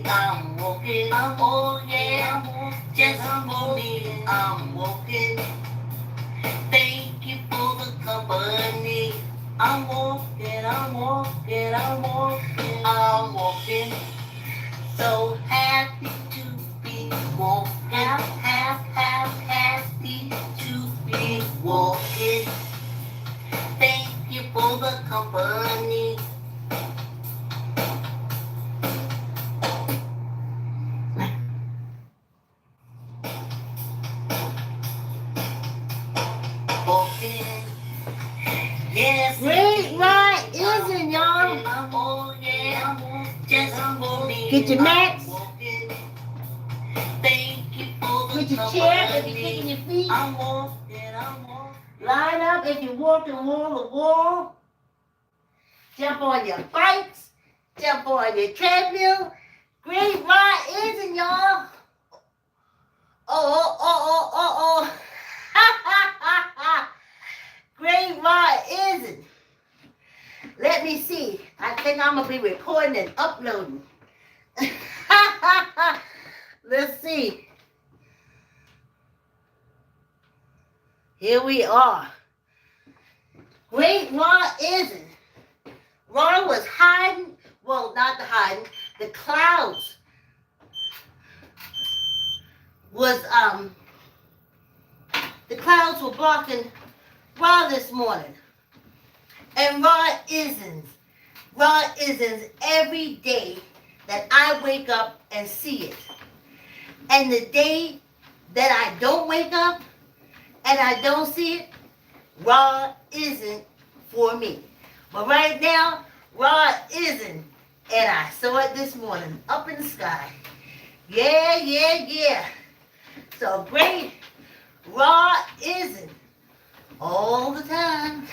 I'm walking. Oh yeah, just for me, I'm walking. Thank you for the company. I'm walking, I'm walking, I'm walking, I'm walking. So happy to be walking, happy to be walking. Thank you for the company. Walking, yes. Great right isn't y'all. Oh yeah, just for me. Get your mats. Thank you for the Get your chair if you're kicking your feet. I'm walking, I'm walking. Line up if you're walking wall to wall. Jump on your bikes. Jump on your treadmill. Great ride isn't y'all. Oh. Great ride isn't. Let me see. I think I'm going to be recording and uploading. Let's see. Here we are. Great Ron isn't. Ron was hiding. Well, not the hiding. The clouds was the clouds were blocking Ron this morning. And Ron isn't. Ron isn't every day that I wake up and see it. And the day that I don't wake up and I don't see it, Raw isn't for me. But right now, Raw isn't. And I saw it this morning up in the sky. Yeah. So great, Raw isn't all the time.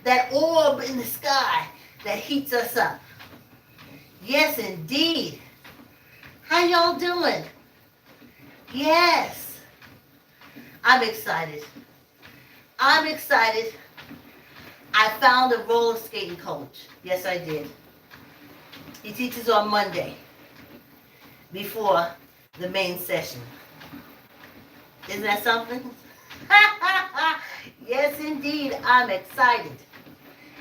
That orb in the sky that heats us up. Yes, indeed. How y'all doing? Yes. I'm excited. I found a roller skating coach. Yes, I did. He teaches on Monday before the main session. Isn't that something? Yes, indeed. I'm excited.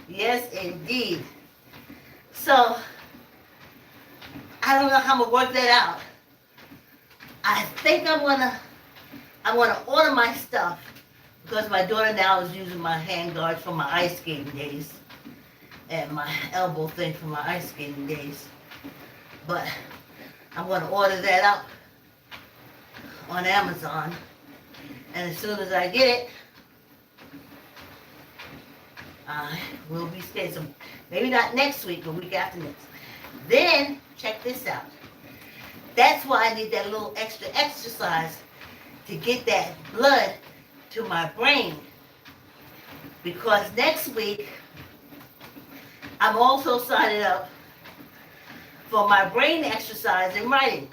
Yes, indeed. So, I don't know how I'm going to work that out. I think I'm gonna order my stuff because my daughter now is using my hand guards from my ice skating days and my elbow thing from my ice skating days. But I'm gonna order that up on Amazon, and as soon as I get it, I will be skating. So maybe not next week, but week after next. Then check this out. That's why I need that little extra exercise to get that blood to my brain. Because next week, I'm also signing up for my brain exercise and writing.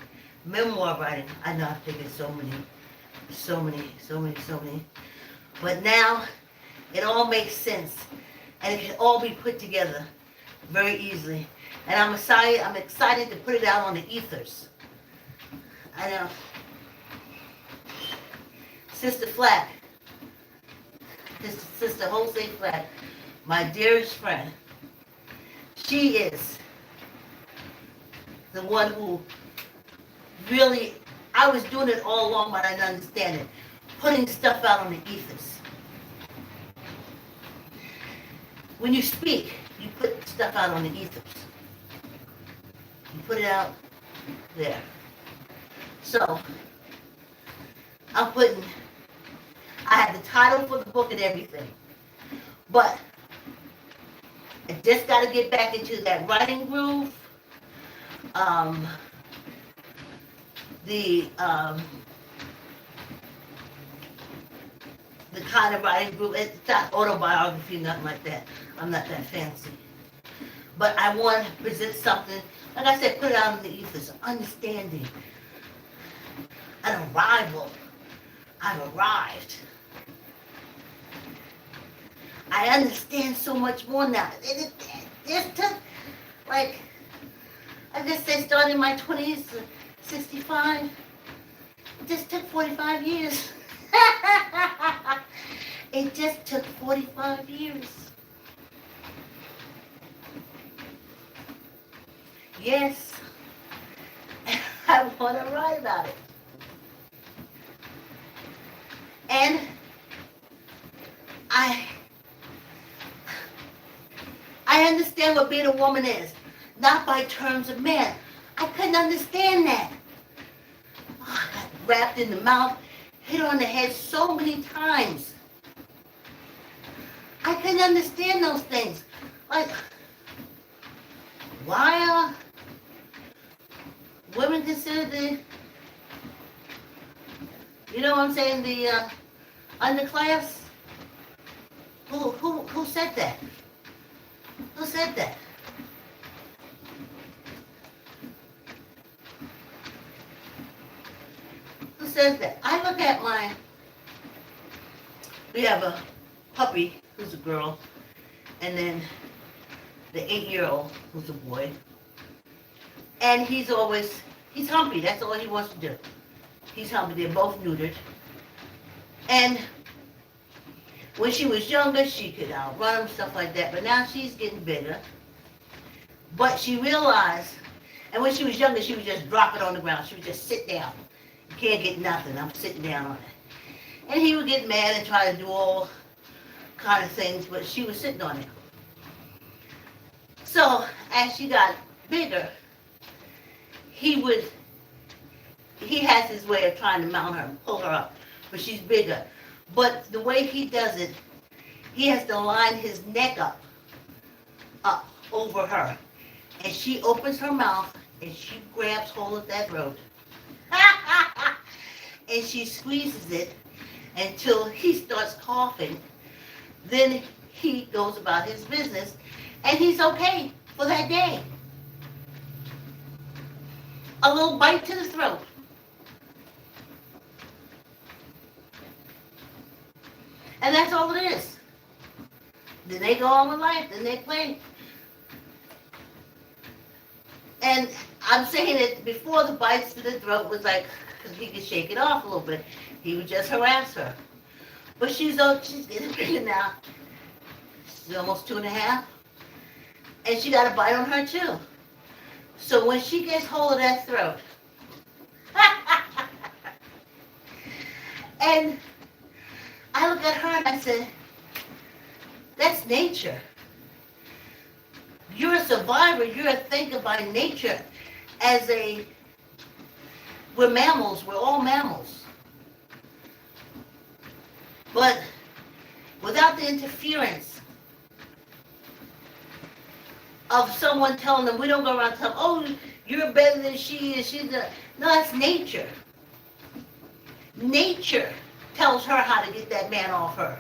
Memoir writing. I know I've taken so many. But now, it all makes sense. And it can all be put together very easily. And I'm excited to put it out on the ethers. I know. Sister Flack, Sister Jose Flack, my dearest friend, she is the one who really, I was doing it all along, but I didn't understand it. Putting stuff out on the ethers. When you speak, you put stuff out on the ethers. You put it out there. So, I had the title for the book and everything. But, I just got to get back into that writing groove. The kind of writing groove, it's not autobiography, nothing like that. I'm not that fancy. But I want to present something, like I said, put it out in the ethers, understanding. An arrival. I've arrived. I understand so much more now. It took, like, I guess they started in my 20s, 65. It just took 45 years. It just took 45 years. Yes, I want to write about it. And I understand what being a woman is, not by terms of man. I couldn't understand that. Oh, I got wrapped in the mouth, hit on the head so many times. I couldn't understand those things. Like, why are women considered the, you know what I'm saying, the underclass? Who said that? Who said that? Who says that? I look at we have a puppy who's a girl, and then the 8-year-old who's a boy. And he's humpy, that's all he wants to do. He's humpy, they're both neutered. And when she was younger, she could outrun him, stuff like that, but now she's getting bigger. But she realized, and when she was younger, she would just drop it on the ground. She would just sit down. You can't get nothing, I'm sitting down on it. And he would get mad and try to do all kind of things, but she was sitting on it. So, as she got bigger, he has his way of trying to mount her and pull her up, but she's bigger. But the way he does it, he has to line his neck up over her. And she opens her mouth and she grabs hold of that throat. And she squeezes it until he starts coughing. Then he goes about his business and he's okay for that day. A little bite to the throat. And that's all it is. Then they go on with life, then they play. And I'm saying that before the bites to the throat was like, because he could shake it off a little bit. He would just harass her. But she's getting bigger now. She's almost 2.5. And she got a bite on her too. So when she gets hold of that throat, and I look at her and I said, that's nature. You're a survivor, you're a thinker by nature. We're mammals, we're all mammals. But without the interference of someone telling them, we don't go around telling them, oh, you're better than she is, no, that's nature. Nature tells her how to get that man off her,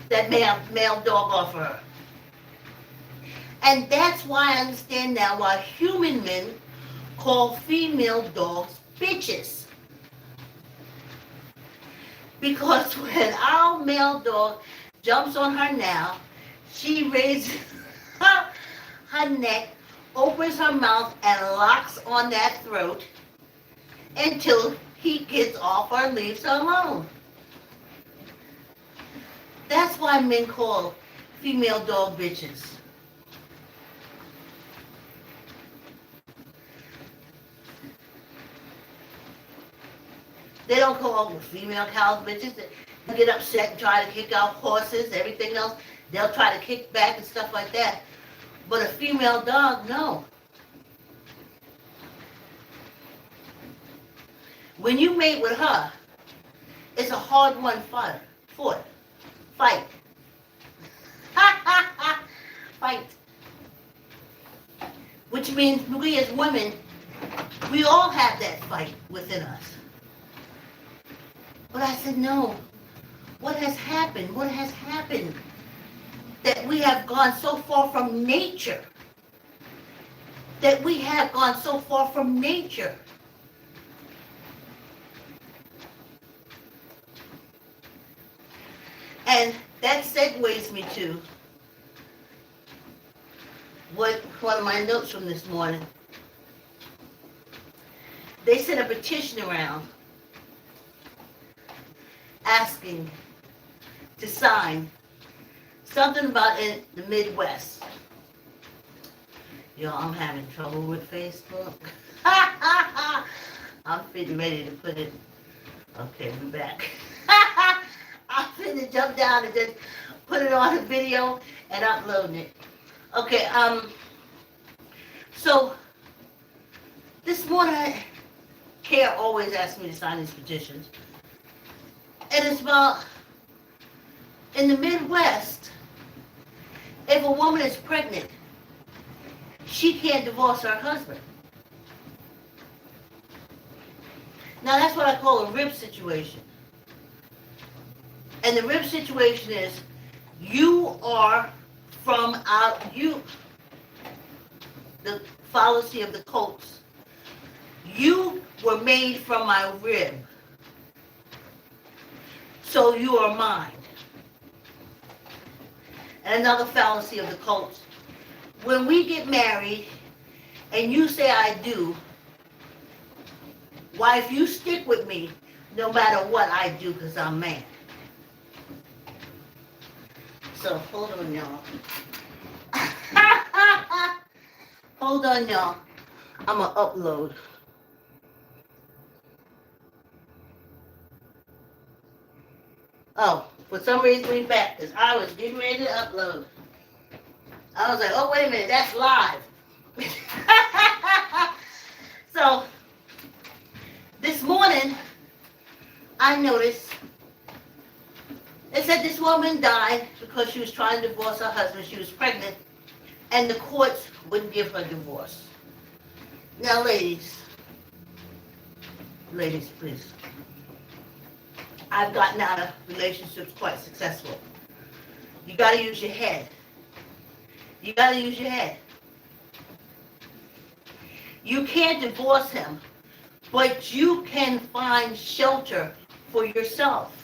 that male dog off her. And that's why I understand now why human men call female dogs bitches. Because when our male dog jumps on her now, she raises her neck, opens her mouth, and locks on that throat until he gets off or leaves her alone. That's why men call female dog bitches. They don't call female cows bitches. They get upset and try to kick out horses, everything else. They'll try to kick back and stuff like that. But a female dog, no. When you mate with her, it's a hard-won fight. Fight. Fight. Which means we as women, we all have that fight within us. But I said, no. What has happened? What has happened? That we have gone so far from nature. That we have gone so far from nature. And that segues me to one of my notes from this morning. They sent a petition around asking to sign something about in the Midwest. Yo, I'm having trouble with Facebook. I'm getting ready to put it. Okay, we're back. I'm finna jump down and just put it on a video and uploading it. Okay, so this morning, Care always asks me to sign these petitions. And it's about, in the Midwest, if a woman is pregnant, she can't divorce her husband. Now that's what I call a rib situation. And the rib situation is, you are from the fallacy of the Colts. You were made from my rib. So you are mine. And another fallacy of the Colts. When we get married and you say I do, wife, you stick with me no matter what I do because I'm man. So hold on, y'all. Hold on, y'all. I'm going to upload. Oh, for some reason we back because I was getting ready to upload. I was like, oh, wait a minute, that's live. So, this morning, I noticed it said this woman died because she was trying to divorce her husband. She was pregnant, and the courts wouldn't give her divorce. Now, ladies, please. I've gotten out of relationships quite successful. You got to use your head. You got to use your head. You can't divorce him, but you can find shelter for yourself.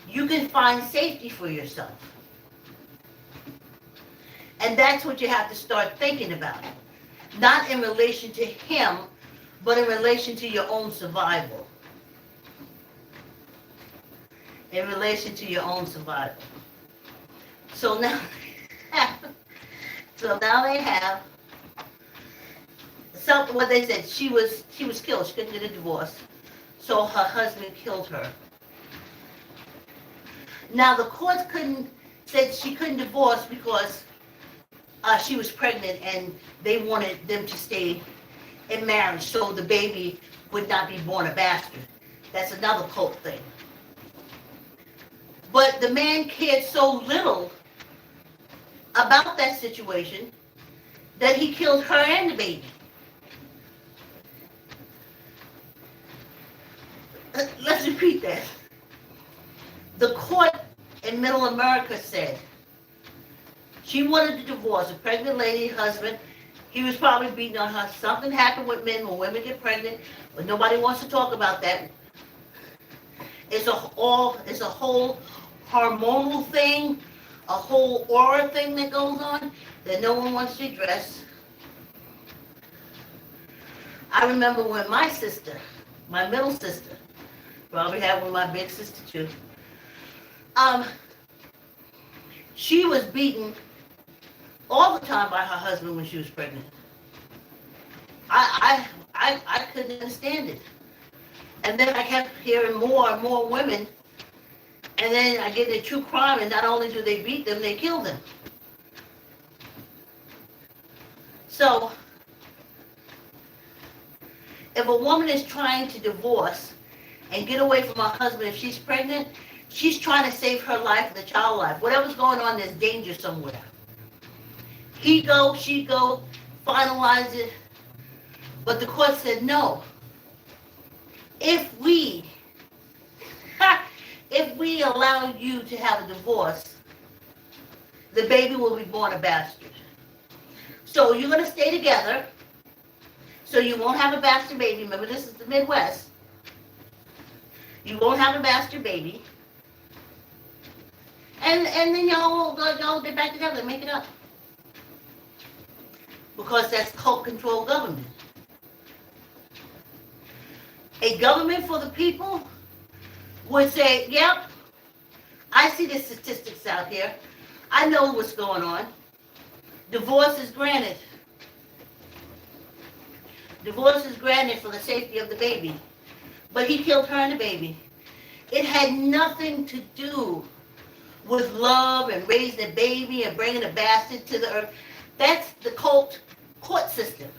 You can find safety for yourself. And that's what you have to start thinking about. Not in relation to him, but in relation to your own survival. In relation to your own survival. So now, they have something. What they said, she was killed. She couldn't get a divorce, so her husband killed her. Now the courts said she couldn't divorce because she was pregnant and they wanted them to stay in marriage so the baby would not be born a bastard. That's another cult thing. But the man cared so little about that situation that he killed her and the baby. Let's repeat that. The court in Middle America said she wanted to divorce a pregnant lady, husband. He was probably beating on her. Something happened with men when women get pregnant, but nobody wants to talk about that. It's a whole hormonal thing, a whole aura thing that goes on that no one wants to address. I remember when my sister, my middle sister, probably had one of my big sister too, she was beaten all the time by her husband when she was pregnant. I couldn't understand it. And then I kept hearing more and more women, and then I get the true crime, and not only do they beat them, they kill them. So, if a woman is trying to divorce and get away from her husband if she's pregnant, she's trying to save her life and the child's life. Whatever's going on, there's danger somewhere. He go, she go, finalize it. But the court said no. If we allow you to have a divorce, the baby will be born a bastard. So you're going to stay together, so you won't have a bastard baby. Remember, this is the Midwest. You won't have a bastard baby. And then y'all get back together and make it up. Because that's cult-controlled government. A government for the people would say, yep, I see the statistics out here. I know what's going on. Divorce is granted. Divorce is granted for the safety of the baby. But he killed her and the baby. It had nothing to do with love and raising a baby and bringing a bastard to the earth. That's the court system.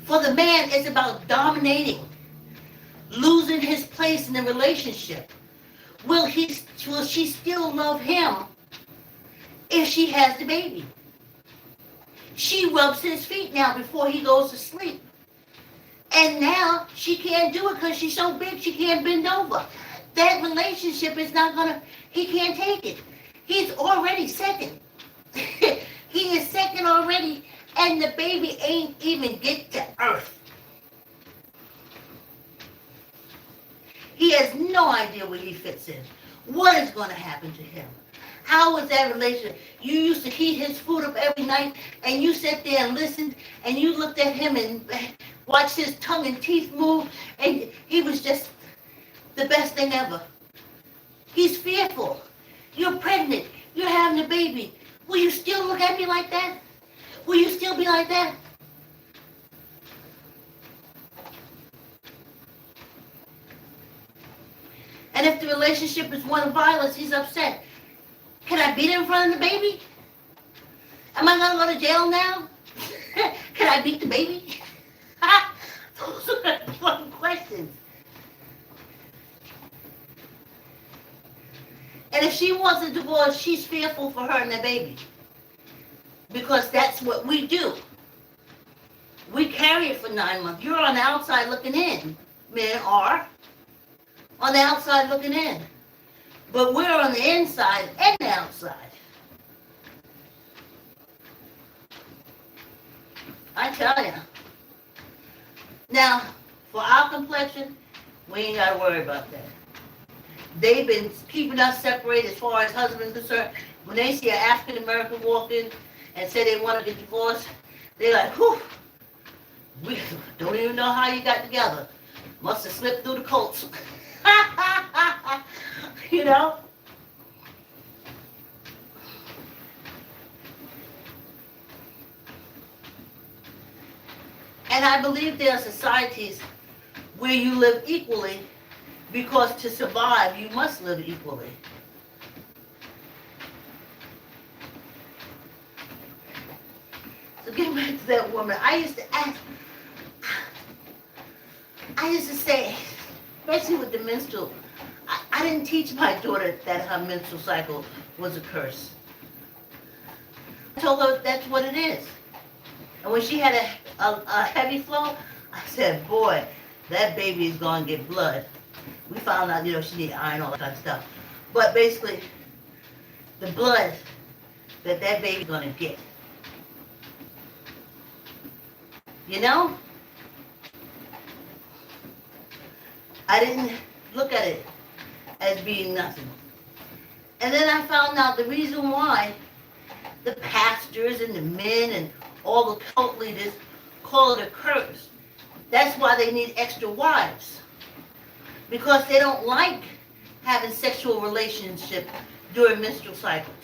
For the man, it's about dominating, losing his place in the relationship. Will she still love him if she has the baby? She rubs his feet now before he goes to sleep. And now she can't do it because she's so big she can't bend over. That relationship is not gonna, he can't take it. He's already second. He is second already, and the baby ain't even get to earth. He has no idea where he fits in. What is going to happen to him? How was that relationship? You used to heat his food up every night, and you sat there and listened, and you looked at him and watched his tongue and teeth move, and he was just the best thing ever. He's fearful. You're pregnant. You're having a baby. Will you still look at me like that? Will you still be like that? And if the relationship is one of violence, he's upset. Can I beat him in front of the baby? Am I going to go to jail now? Can I beat the baby? Those are important questions. And if she wants a divorce, she's fearful for her and the baby. Because that's what we do. We carry it for 9 months. You're on the outside looking in. Men are on the outside looking in. But we're on the inside and the outside. I tell you. Now, for our complexion, we ain't got to worry about that. They've been keeping us separated as far as husbands concerned. When they see an African American walk in and say they want to get divorced, they're like, whew, we don't even know how you got together. Must have slipped through the coats. You know? And I believe there are societies where you live equally, because to survive, you must live equally. So getting back to that woman, I used to say, especially with the menstrual, I didn't teach my daughter that her menstrual cycle was a curse. I told her that's what it is. And when she had a heavy flow, I said, boy, that baby is going to get blood. We found out, she needed iron, all that kind of stuff. But basically, the blood that baby's going to get. You know? I didn't look at it as being nothing. And then I found out the reason why the pastors and the men and all the cult leaders call it a curse. That's why they need extra wives. Because they don't like having sexual relationship during menstrual cycles.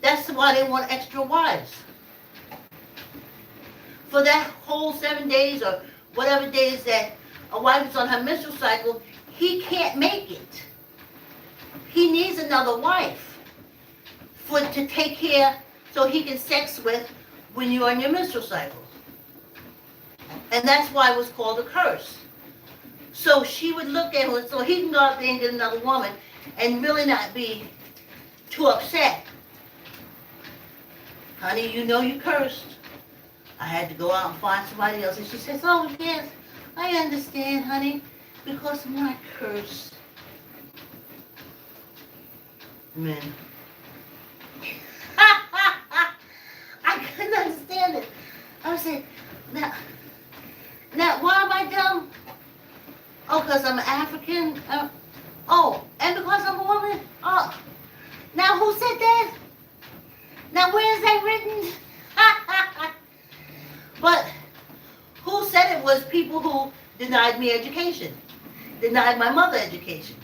That's why they want extra wives. For that whole 7 days or whatever days that a wife is on her menstrual cycle, he can't make it. He needs another wife to take care so he can sex with when you're on your menstrual cycle. And that's why it was called a curse. So she would look at him, so he can go out there and get another woman and really not be too upset. Honey, you cursed. I had to go out and find somebody else. And she says, oh, yes, I understand, honey, because of my curse. Men. I couldn't understand it. I was saying, now, why am I dumb? Oh, because I'm African? And because I'm a woman? Oh, now who said that? Now where is that written? But who said it was people who denied me education, denied my mother education.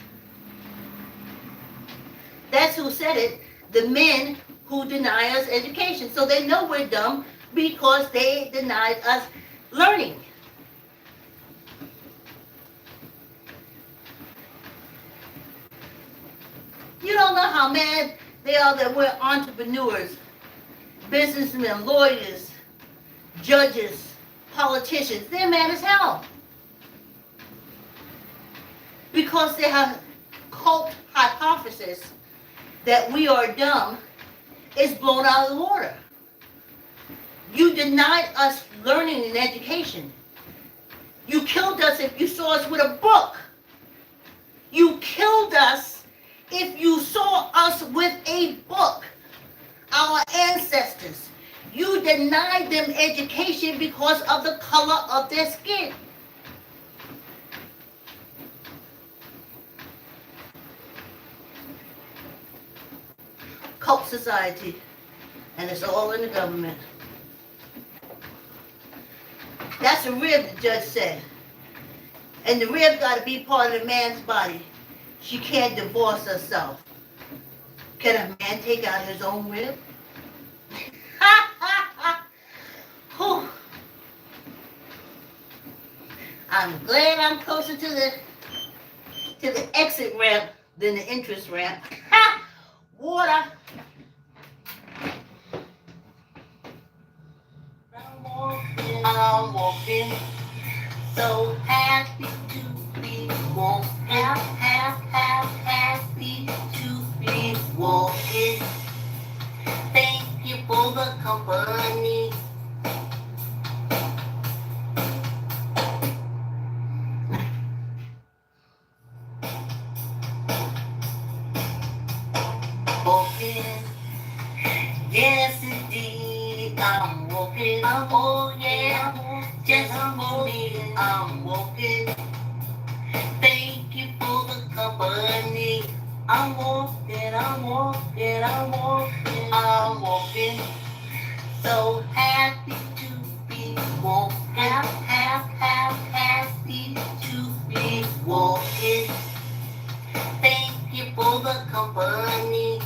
That's who said it, the men who deny us education. So they know we're dumb because they denied us learning. You don't know how mad they are that we're entrepreneurs, businessmen, lawyers, judges, politicians. They're mad as hell. Because they have cult hypothesis that we are dumb is blown out of the water. You denied us learning and education. You killed us if you saw us with a book. You killed us if you saw us with a book. Our ancestors. You denied them education because of the color of their skin. Cult society. And it's all in the government. That's a rib, the judge said. And the rib got to be part of the man's body. She can't divorce herself. Can a man take out his own rib? I'm glad I'm closer to the exit ramp than the entrance ramp. Water. I'm walking, so happy to be walking, happy to be walking. Thank you for the company. Walking, yes indeed, I'm walking, oh yeah, just for me, I'm walking. Thank you for the company. I'm walking, I'm walking. So happy to be walking, happy to be walking. Thank you for the company.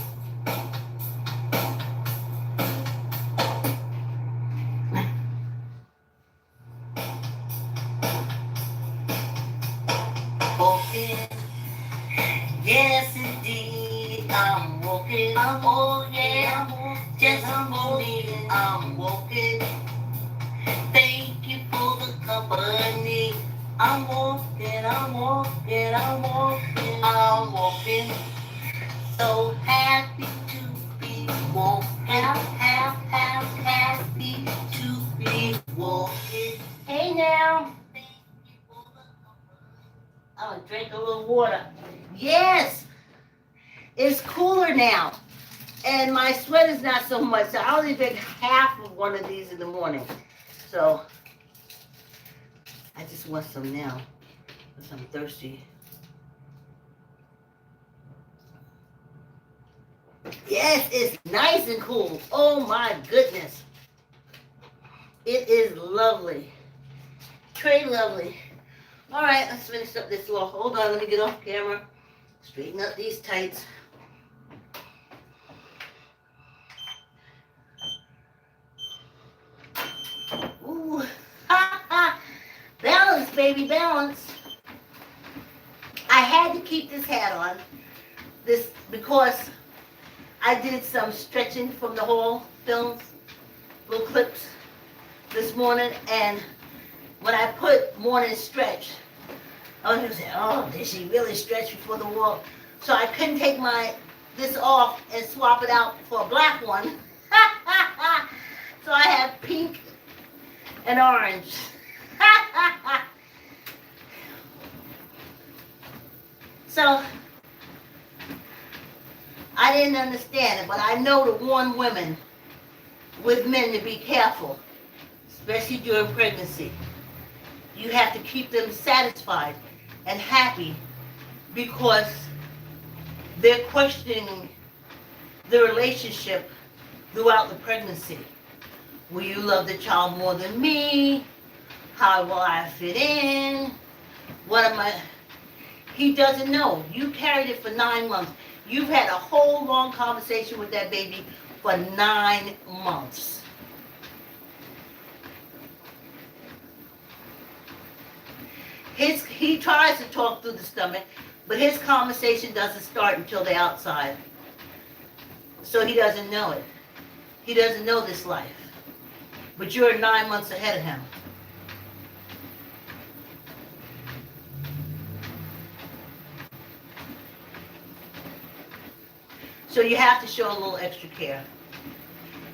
Walking, yes indeed, I'm walking, oh yeah, just for me, I'm walking. Thank you for the company. I'm walking, I'm walking. So happy to be walking, happy to be walking. Hey now. Thank you for the company. I'm gonna drink a little water. Yes, it's cooler now. And my sweat is not so much. So I only drink half of one of these in the morning. So I just want some now because I'm thirsty. Yes, it's nice and cool. Oh my goodness. It is lovely. Très lovely. All right, let's finish up this little. Hold on, let me get off camera. Straighten up these tights. Ooh, ha ha. Balance, baby, balance. I had to keep this hat on. This because I did some stretching from the whole films, little clips this morning, and when I put morning stretch, I was gonna say, oh, did she really stretch before the walk? So I couldn't take this off and swap it out for a black one. So I have pink and orange. So I didn't understand it, but I know to warn women with men to be careful, especially during pregnancy. You have to keep them satisfied and happy because they're questioning the relationship throughout the pregnancy. Will you love the child more than me? How will I fit in? What am I? He doesn't know. You carried it for 9 months. You've had a whole long conversation with that baby for 9 months. He tries to talk through the stomach, but his conversation doesn't start until they're outside. So he doesn't know it. He doesn't know this life. But you're 9 months ahead of him. So you have to show a little extra care.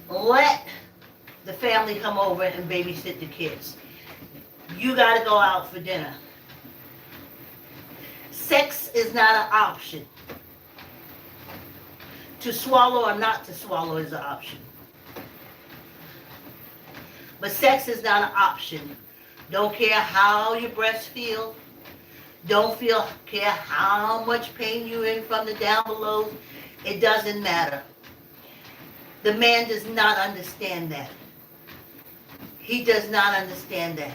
Let the family come over and babysit the kids. You got to go out for dinner. Sex is not an option. To swallow or not to swallow is an option. But sex is not an option. Don't care how your breasts feel. Don't care how much pain you're in from the down below. It doesn't matter. The man does not understand that. He does not understand that.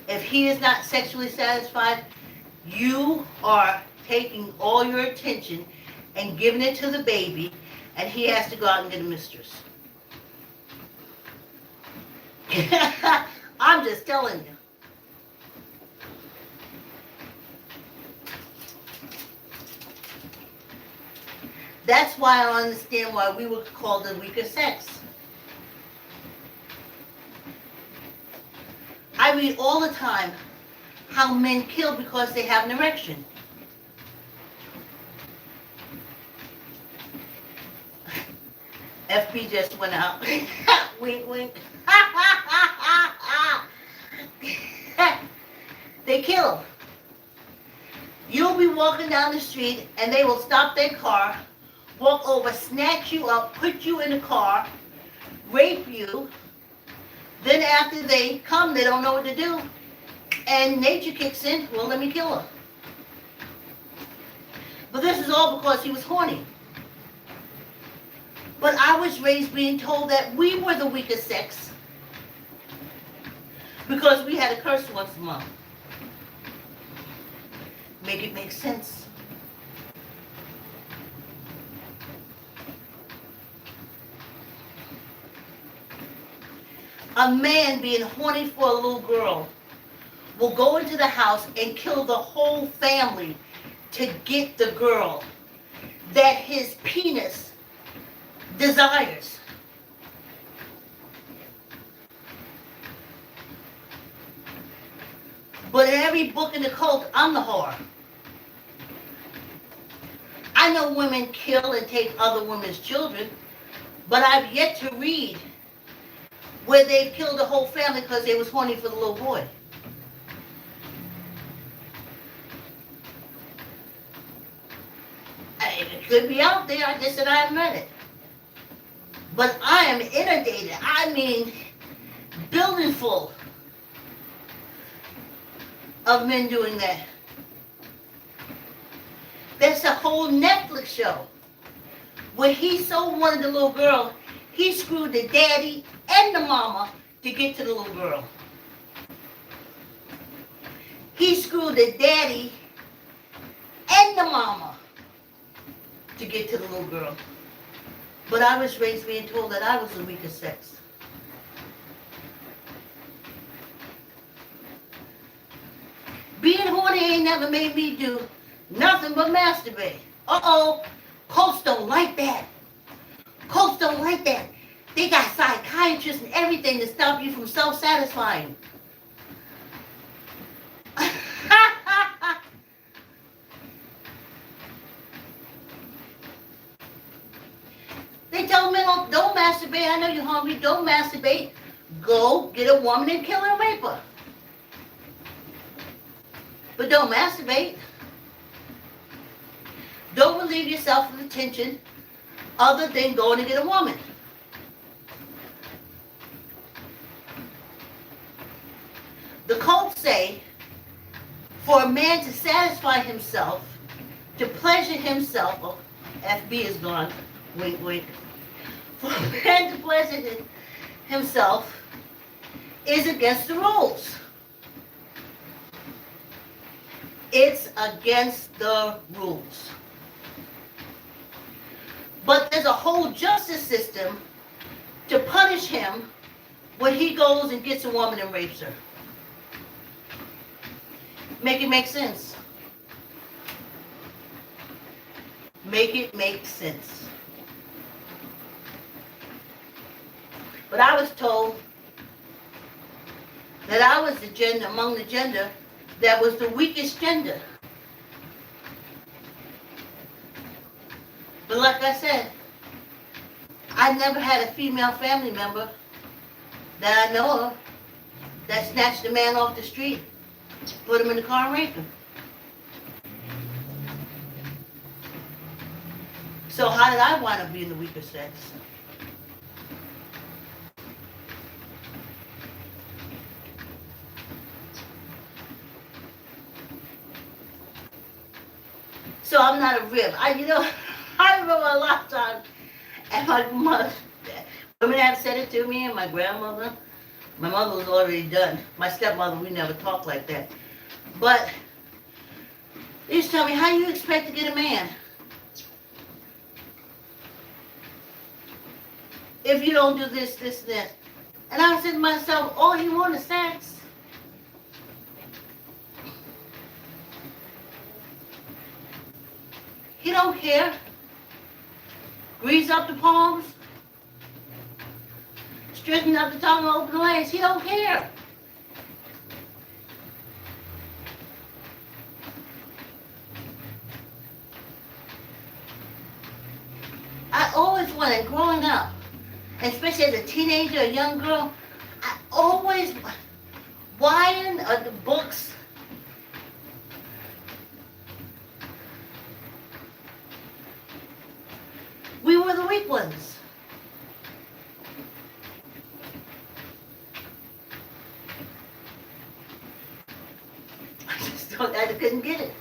If he is not sexually satisfied, you are taking all your attention and giving it to the baby, and he has to go out and get a mistress. I'm just telling you. That's why I understand why we were called the weaker sex. I read all the time how men kill because they have an erection. FB just went out. Wink, wink. They kill. You'll be walking down the street and they will stop their car, walk over, snatch you up, put you in the car, rape you. Then after they come, they don't know what to do. And nature kicks in, well, let me kill her. But this is all because he was horny. But I was raised being told that we were the weaker sex because we had to curse once a month. Make it make sense. A man being horny for a little girl will go into the house and kill the whole family to get the girl that his penis desires. But in every book in the cult, I'm the whore. I know women kill and take other women's children, but I've yet to read where they've killed the whole family because they was horny for the little boy. It could be out there, I just said I haven't read it. But I am inundated, I mean, building full of men doing that. There's a whole Netflix show where he so wanted the little girl, he screwed the daddy and the mama to get to the little girl. He screwed the daddy and the mama to get to the little girl. But I was raised being told that I was the weaker sex. Being horny ain't never made me do nothing but masturbate. Uh-oh, cults don't like that. Cults don't like that. They got psychiatrists and everything to stop you from self-satisfying. They tell men, don't masturbate. I know you're hungry. Don't masturbate. Go get a woman and kill her and rape her. But don't masturbate. Don't relieve yourself of attention other than going to get a woman. The cults say for a man to satisfy himself, to pleasure himself, oh, FB is gone, wink, wink. For a man to pleasure himself is against the rules. It's against the rules. But there's a whole justice system to punish him when he goes and gets a woman and rapes her. Make it make sense. Make it make sense. But I was told that I was the gender, among the gender, that was the weakest gender. But like I said, I never had a female family member that I know of that snatched a man off the street, put him in the car and raped him. So how did I wind up being the weaker sex? So I'm not a rib. I remember a lot of times, and my mother, women have said it to me, and my grandmother. My mother was already done. My stepmother, we never talked like that. But they used to tell me, how do you expect to get a man if you don't do this, this, and this? And I said to myself, all he wants is sex. He don't care. Grease up the palms. Straighten up the tongue, open the legs. He don't care. I always wanted, growing up, and especially as a teenager, a young girl, I always widened the books. We were the weak ones. I couldn't get it.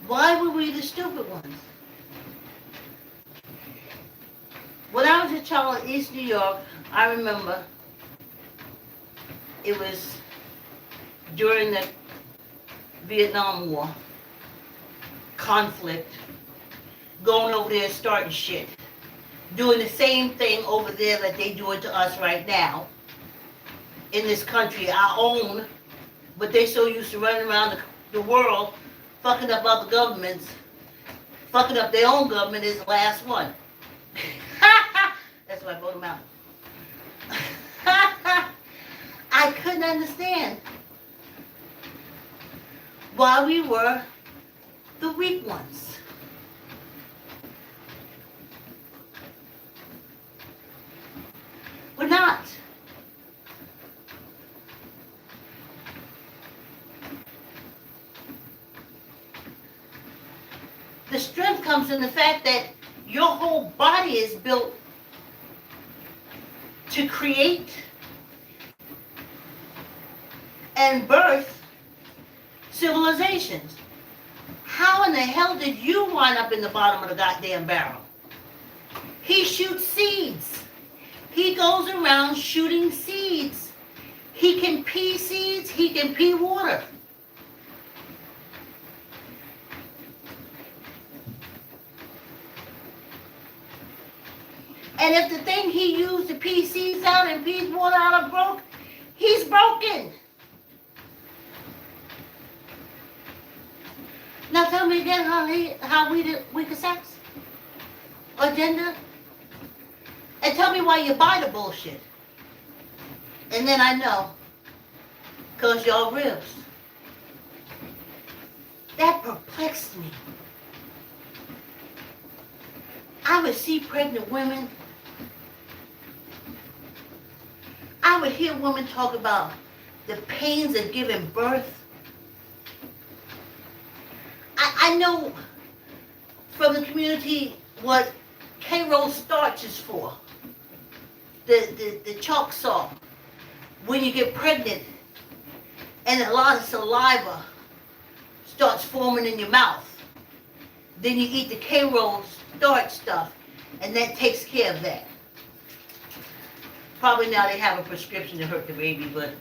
Why were we the stupid ones? When I was a child in East New York, I remember it was during the Vietnam War conflict, going over there and starting shit, doing the same thing over there that they doing to us right now in this country, our own, but they so used to running around the world fucking up other governments, fucking up their own government is the last one. That's why I vote them out. I couldn't understand why we were the weak ones. We're not. The strength comes in the fact that your whole body is built to create and birth civilizations. How in the hell did you wind up in the bottom of the goddamn barrel? He shoots seeds. He goes around shooting seeds. He can pee seeds. He can pee water. And if the thing he used to pee seeds out and pee water out of broke, he's broken. Now tell me again how we the weaker sex or gender, and tell me why you buy the bullshit. And then I know, 'cause y'all ribs. That perplexed me. I would see pregnant women. I would hear women talk about the pains of giving birth. I know from the community what K-roll starch is for. The chalk salt. When you get pregnant and a lot of saliva starts forming in your mouth, then you eat the K-roll starch stuff, and that takes care of that. Probably now they have a prescription to hurt the baby, but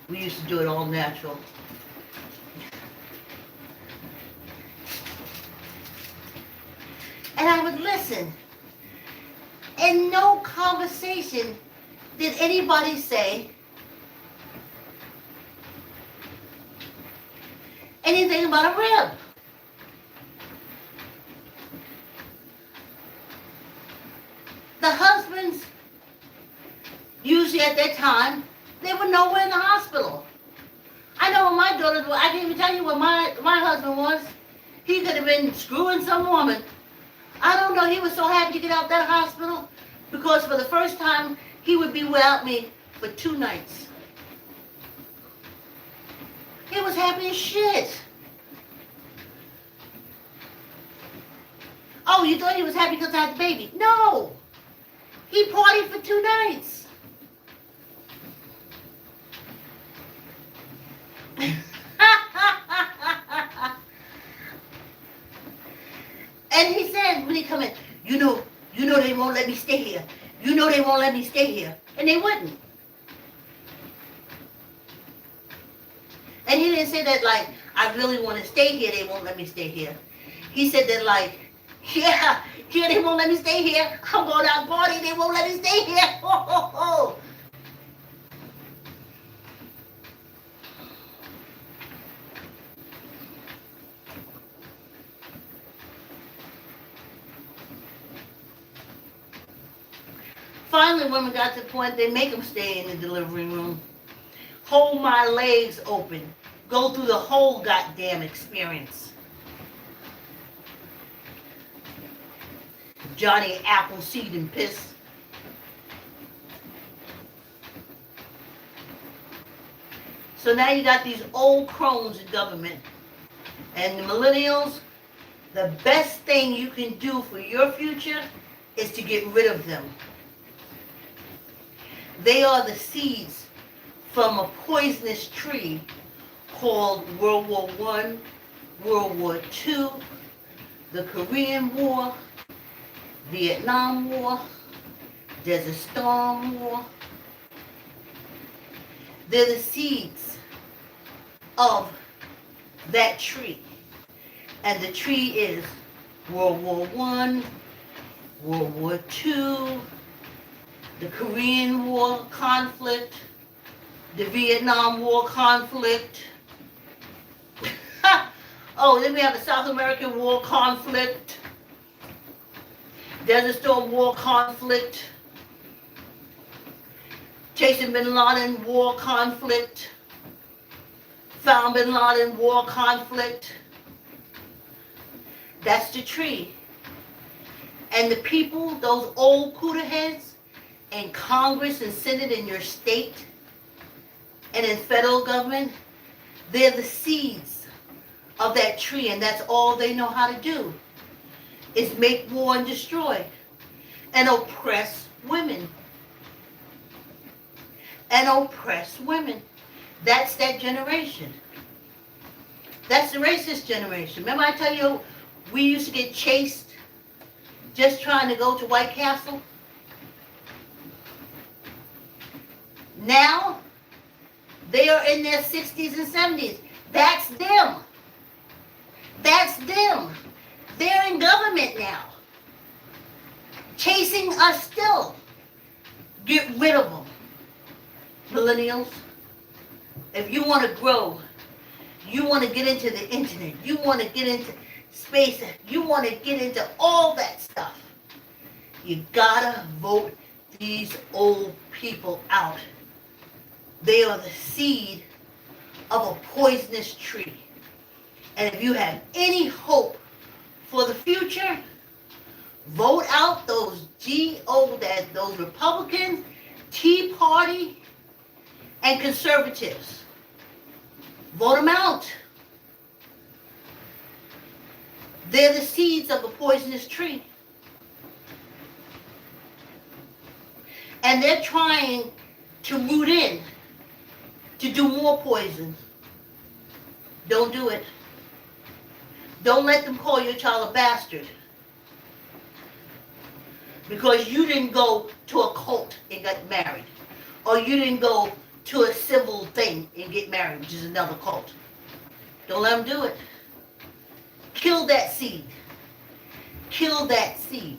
We used to do it all natural. And I would listen. In no conversation did anybody say anything about a rib. The husbands, usually at that time, they were nowhere in the hospital. I know when my daughters were, I can't even tell you what my husband was. He could have been screwing some woman. I don't know, he was so happy to get out that hospital because for the first time, he would be without me for 2 nights. He was happy as shit. Oh, you thought he was happy because I had the baby? No! He partied for 2 nights. And he said when he come in, you know they won't let me stay here. You know they won't let me stay here. And they wouldn't. And he didn't say that like, I really want to stay here, they won't let me stay here. He said that like, yeah, they won't let me stay here. I'm going out partying, they won't let me stay here. Ho, ho, ho. Finally, women got to the point they make them stay in the delivery room. Hold my legs open. Go through the whole goddamn experience. Johnny Appleseed and piss. So now you got these old crones in government. And the millennials, the best thing you can do for your future is to get rid of them. They are the seeds from a poisonous tree called World War I, World War II, the Korean War, Vietnam War, Desert Storm War. They're the seeds of that tree. And the tree is World War I, World War II, the Korean War conflict, the Vietnam War conflict. Oh, then we have the South American War conflict, Desert Storm War conflict, chasing Bin Laden war conflict, found Bin Laden war conflict. That's the tree. And the people, those old cooter heads, in Congress and Senate in your state and in federal government, they're the seeds of that tree, and that's all they know how to do, is make war and destroy and oppress women. And oppress women. That's that generation. That's the racist generation. Remember I tell you, we used to get chased just trying to go to White Castle? Now, they are in their 60s and 70s. That's them. That's them. They're in government now. Chasing us still. Get rid of them. Millennials, if you want to grow, you want to get into the internet, you want to get into space, you want to get into all that stuff, you gotta vote these old people out. They are the seed of a poisonous tree. And if you have any hope for the future, vote out those those Republicans, Tea Party, and conservatives. Vote them out. They're the seeds of a poisonous tree. And they're trying to root in to do more poison. Don't do it. Don't let them call your child a bastard. Because you didn't go to a cult and got married. Or you didn't go to a civil thing and get married, which is another cult. Don't let them do it. Kill that seed. Kill that seed.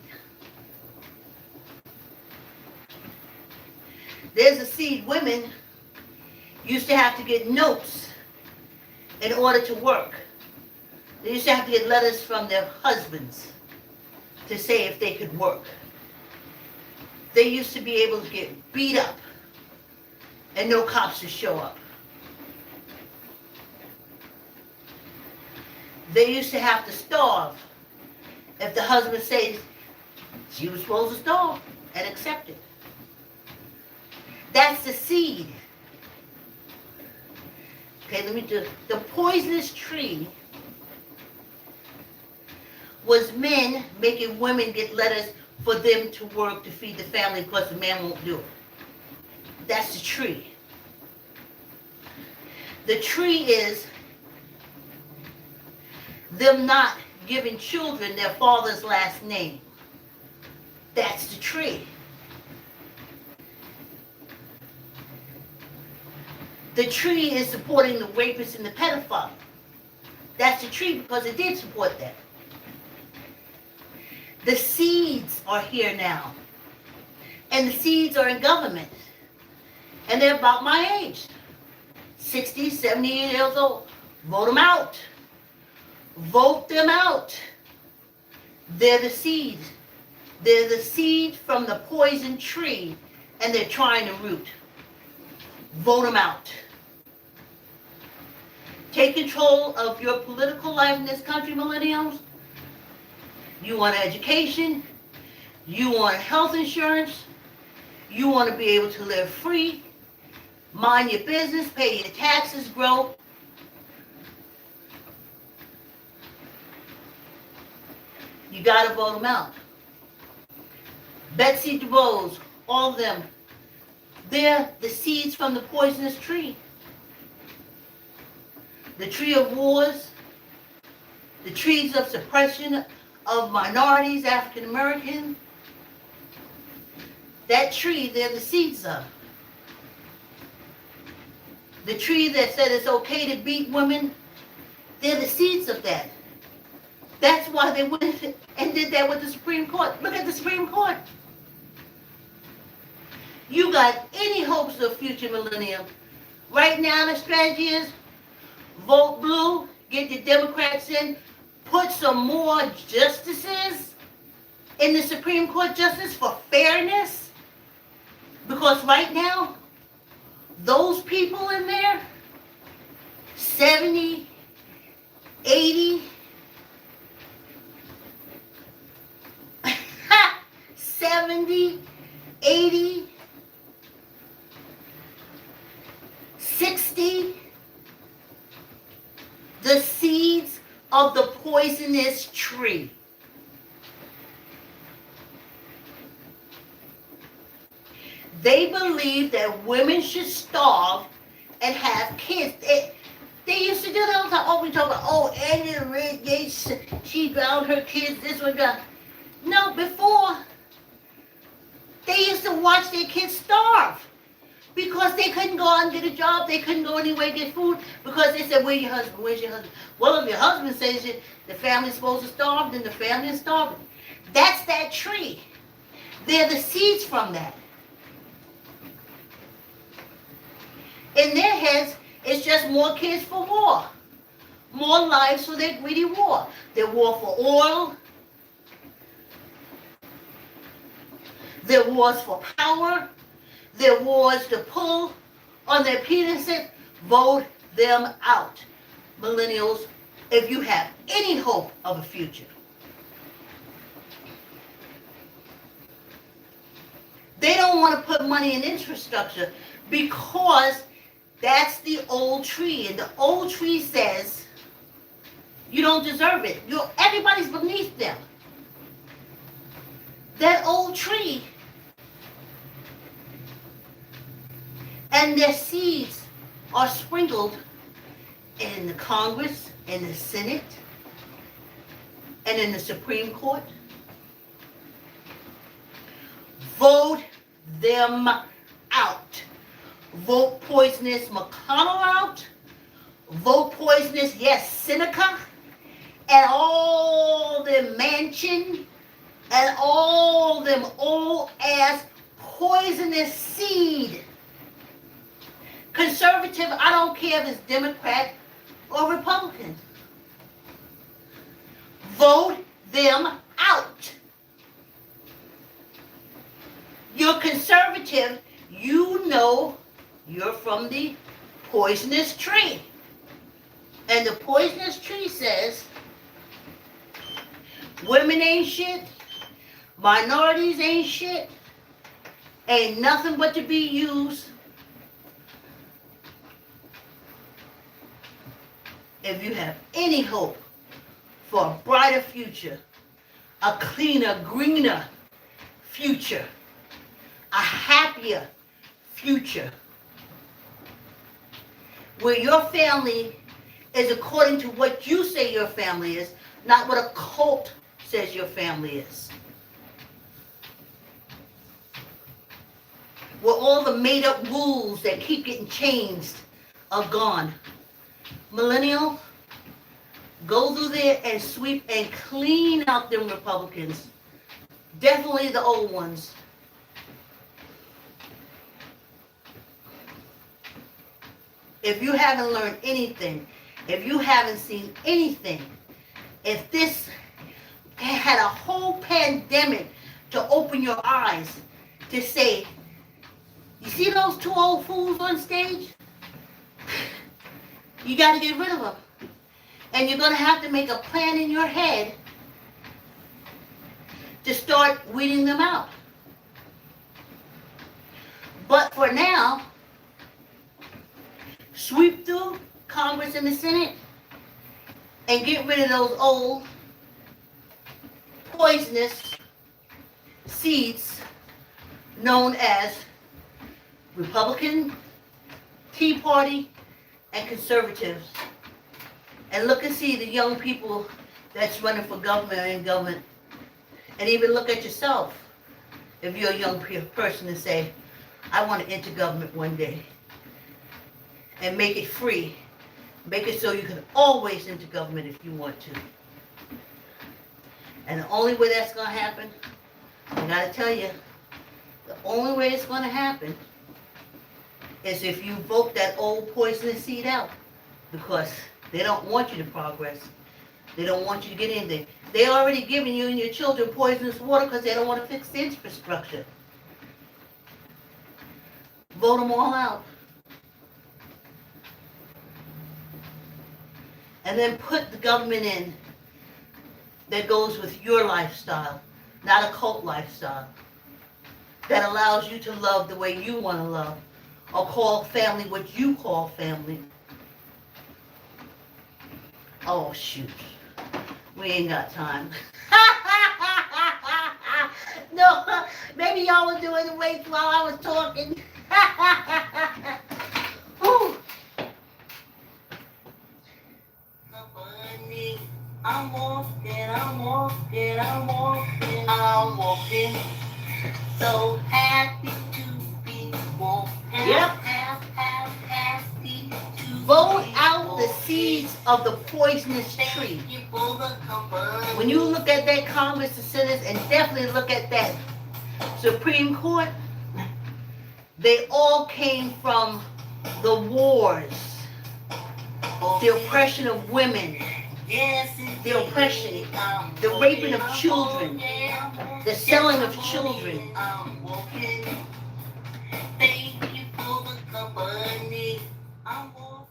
There's a seed. Women used to have to get notes in order to work. They used to have to get letters from their husbands to say if they could work. They used to be able to get beat up and no cops to show up. They used to have to starve if the husband said she was supposed to starve and accept it. That's the seed. Okay, let me do the poisonous tree was men making women get letters for them to work to feed the family because the man won't do it. That's the tree. The tree is them not giving children their father's last name. That's the tree. The tree is supporting the rapist and the pedophile. That's the tree because it did support that. The seeds are here now. And the seeds are in government. And they're about my age. 60, 70 years old. Vote them out. Vote them out. They're the seeds. They're the seed from the poison tree, and they're trying to root. Vote them out. Take control of your political life in this country, millennials. You want education. You want health insurance. You want to be able to live free. Mind your business. Pay your taxes. Grow. You got to vote them out. Betsy DuBose, all of them. They're the seeds from the poisonous tree. The tree of wars, the trees of suppression of minorities, African American. That tree, they're the seeds of. The tree that said it's okay to beat women, they're the seeds of that. That's why they went and did that with the Supreme Court. Look at the Supreme Court. You got any hopes of future millennium? Right now the strategy is vote blue, get the Democrats in, put some more justices in the Supreme Court justice for fairness. Because right now, those people in there, 70, 80, 70, 80, 60, the seeds of the poisonous tree. They believe that women should starve and have kids. They used to do that all the time. Oh, we talk about, oh, Annie Red, she drowned her kids, this one, that. No, before, they used to watch their kids starve because they couldn't go out and get a job. They couldn't go anywhere and get food because they said, where's your husband? Where's your husband? Well, if your husband says the family's supposed to starve, then the family is starving. That's that tree. They're the seeds from that. In their heads, it's just more kids for war. More lives for their greedy war. Their war for oil. Their wars for power. Their wars to pull on their penises. Vote them out. Millennials, if you have any hope of a future. They don't want to put money in infrastructure because that's the old tree. And the old tree says, you don't deserve it. Everybody's beneath them. That old tree. And their seeds are sprinkled in the Congress, in the Senate, and in the Supreme Court. Vote them out. Vote poisonous McConnell out. Vote poisonous, yes, Seneca. And all them Manchin. And all them old ass poisonous seed. Conservative, I don't care if it's Democrat or Republican. Vote them out. You're conservative, you know you're from the poisonous tree. And the poisonous tree says, women ain't shit, minorities ain't shit, ain't nothing but to be used. If you have any hope for a brighter future, a cleaner, greener future, a happier future, where your family is according to what you say your family is, not what a cult says your family is. Where all the made up rules that keep getting changed are gone. Millennial, go through there and sweep and clean out them Republicans. Definitely the old ones. If you haven't learned anything, if you haven't seen anything, if this had a whole pandemic to open your eyes to say, you see those two old fools on stage? You got to get rid of them. And you're going to have to make a plan in your head to start weeding them out. But for now, sweep through Congress and the Senate and get rid of those old poisonous seeds known as Republican, Tea Party, and conservatives. And look and see the young people that's running for government or in government. And even look at yourself, if you're a young person, and say, I want to enter government one day. And make it free. Make it so you can always enter government if you want to. And the only way that's going to happen, I got to tell you, the only way it's going to happen is if you vote that old poisonous seed out. Because they don't want you to progress. They don't want you to get in there. They already giving you and your children poisonous water because they don't want to fix the infrastructure. Vote them all out. And then put the government in that goes with your lifestyle, not a cult lifestyle, that allows you to love the way you want to love, or call family what you call family. Oh, shoot. We ain't got time. No, maybe y'all were doing the weights while I was talking. Ooh. I'm walking, so happy to be walking. Yep. Happy to vote out the seeds of the poisonous tree. When you look at that Congress, the Senate, and definitely look at that Supreme Court, they all came from the wars, the oppression of women, the oppression, the raping of children, the selling of children. Thank you for the company. I'm walking.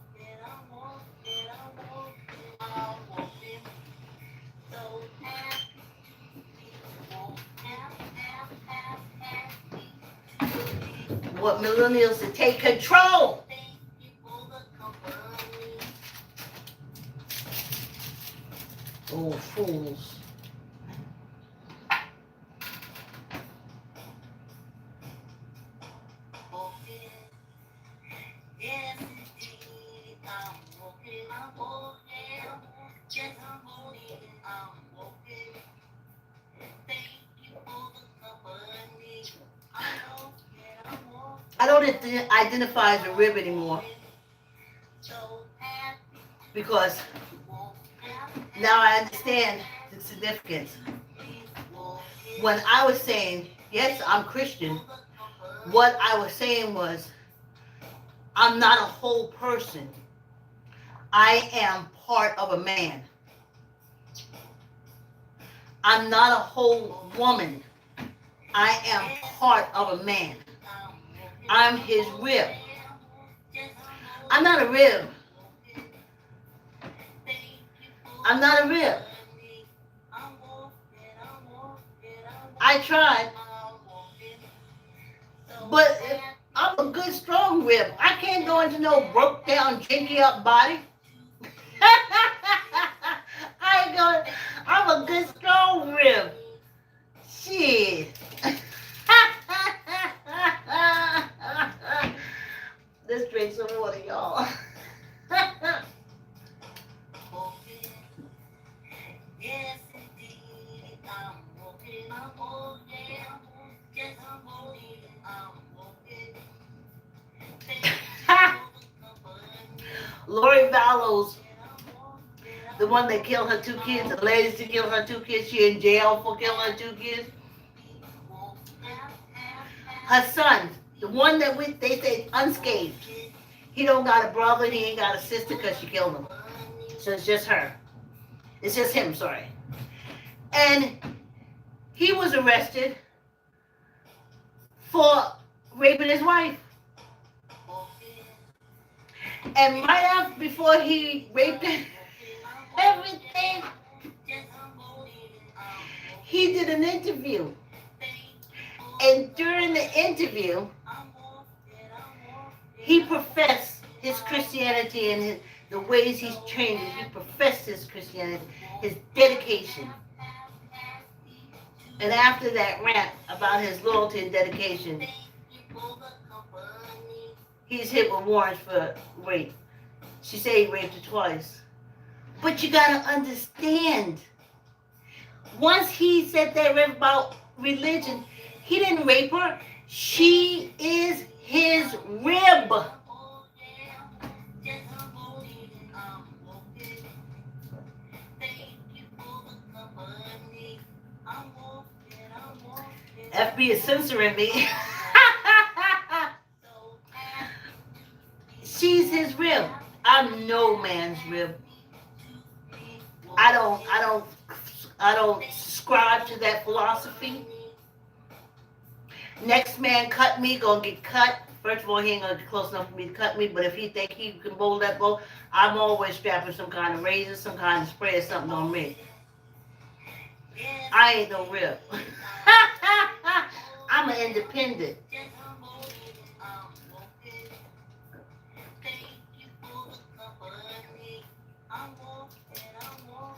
So happy to be what millennials to take control. Thank you for the company. Oh, fools. Yes, indeed, I'm walking, just I'm walking, thank you for the company, I'm walking. I don't identify as a rib anymore because now I understand the significance. When I was saying, yes, I'm Christian, what I was saying was, I'm not a whole person. I am part of a man. I'm not a whole woman. I am part of a man. I'm his rib. I'm not a rib. I'm not a rib. I tried, but I'm a good strong rib. I can't go into no broke down, janky up body. I ain't going. I'm a good strong rib. Shit. Let's drink some water, y'all. Lori Vallows, the one that killed her two kids, the lady that killed her two kids, she in jail for killing her two kids. Her son, the one that they say unscathed, he don't got a brother, he ain't got a sister because she killed him. So it's just her. It's just him, sorry. And he was arrested for raping his wife. And right after, before he raped everything, he did an interview. And during the interview, he professed his Christianity and the ways he's changed. He professed his Christianity, his dedication. And after that rant about his loyalty and dedication, he's hit with warrants for rape. She said he raped her twice. But you gotta understand, once he said that about religion, he didn't rape her. She is his rib. FB is censoring me. She's his rib. I'm no man's rib. I don't subscribe to that philosophy. Next man cut me, gonna get cut. First of all, he ain't gonna get close enough for me to cut me, but if he think he can bowl that bowl, I'm always strapping some kind of razor, some kind of spray or something on me. I ain't no rib. I'm an independent.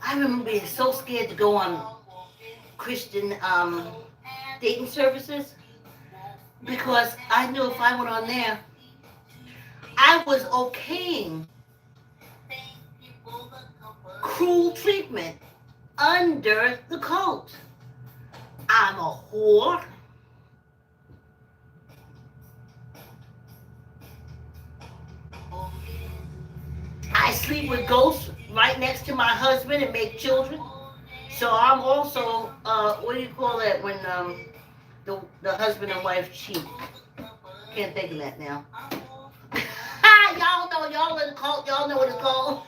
I remember being so scared to go on Christian dating services because I knew if I went on there, I was okaying cruel treatment under the cult. I'm a whore. I sleep with ghosts right next to my husband and make children. So I'm also, what do you call that when the husband and wife cheat? Can't think of that now. Y'all know, y'all in the cult, y'all know what it's called.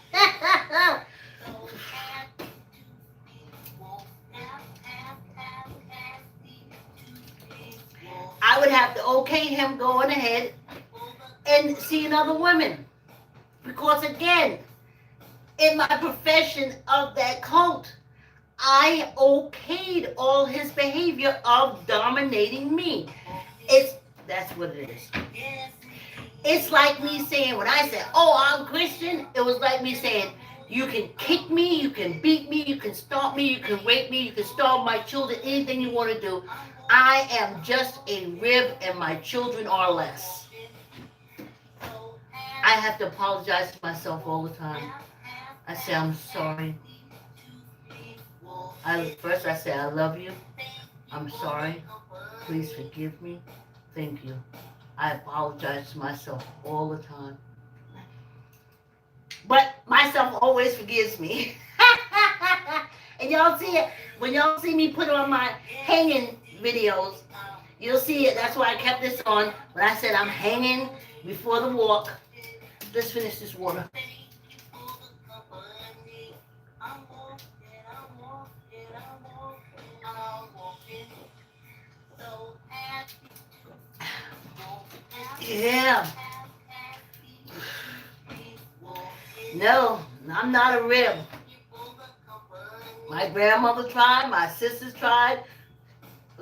I would have to okay him going ahead and seeing other women. Because again, in my profession of that cult, I okayed all his behavior of dominating me. That's what it is. It's like me saying, when I said, oh, I'm Christian, it was like me saying, you can kick me, you can beat me, you can stomp me, you can rape me, you can starve my children, anything you want to do. I am just a rib and my children are less. I have to apologize to myself all the time. I say, I'm sorry. First I say, I love you. I'm sorry. Please forgive me. Thank you. I apologize to myself all the time. But myself always forgives me. And y'all see it when y'all see me put on my hanging videos. You'll see it. That's why I kept this on. When I said I'm hanging before the walk. Let's finish this water. Yeah. No, I'm not a rib. My grandmother tried, my sisters tried.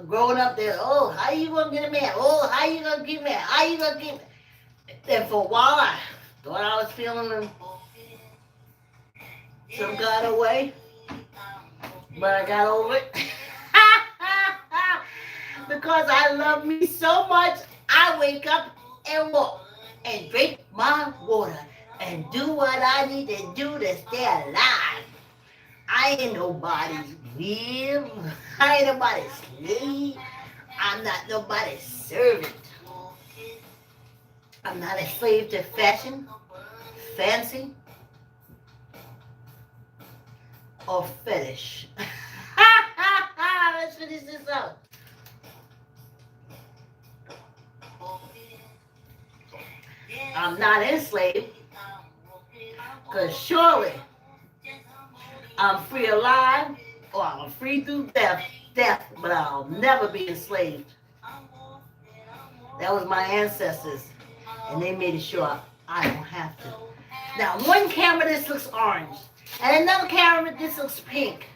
Growing up there, oh, how you gonna get a man? Oh, how you gonna get a man? How you gonna get? And for a while, I thought I was feeling some kind of way, but I got over it. Because I love me so much, I wake up and walk and drink my water and do what I need to do to stay alive. I ain't nobody's rib. I ain't nobody's slave. I'm not nobody's servant. I'm not a slave to fashion, fancy, or fetish. Let's finish this up. I'm not enslaved, because surely I'm free alive, or I'm free through death, but I'll never be enslaved. That was my ancestors, and they made it sure I don't have to. Now, one camera, this looks orange, and another camera, this looks pink.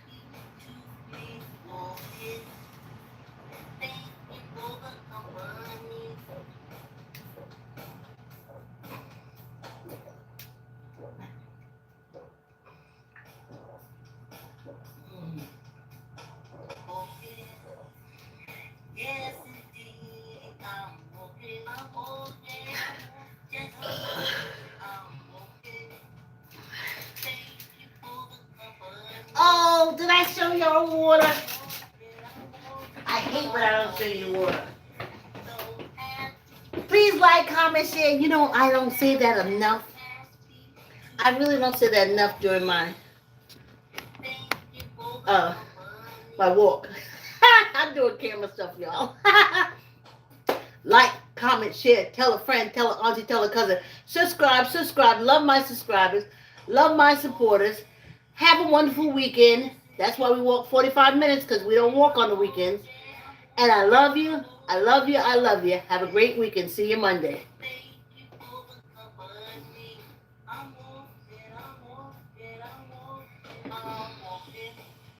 Oh, did I show y'all water? I hate when I don't show you water. Please like, comment, share. You know, I don't say that enough. I really don't say that enough during my walk. I'm doing camera stuff, y'all. Like, comment, share, tell a friend, tell an auntie, tell a cousin. Subscribe. Love my subscribers. Love my supporters. Have a wonderful weekend. That's why we walk 45 minutes, because we don't walk on the weekends. And I love you. I love you. I love you. Have a great weekend. See you Monday.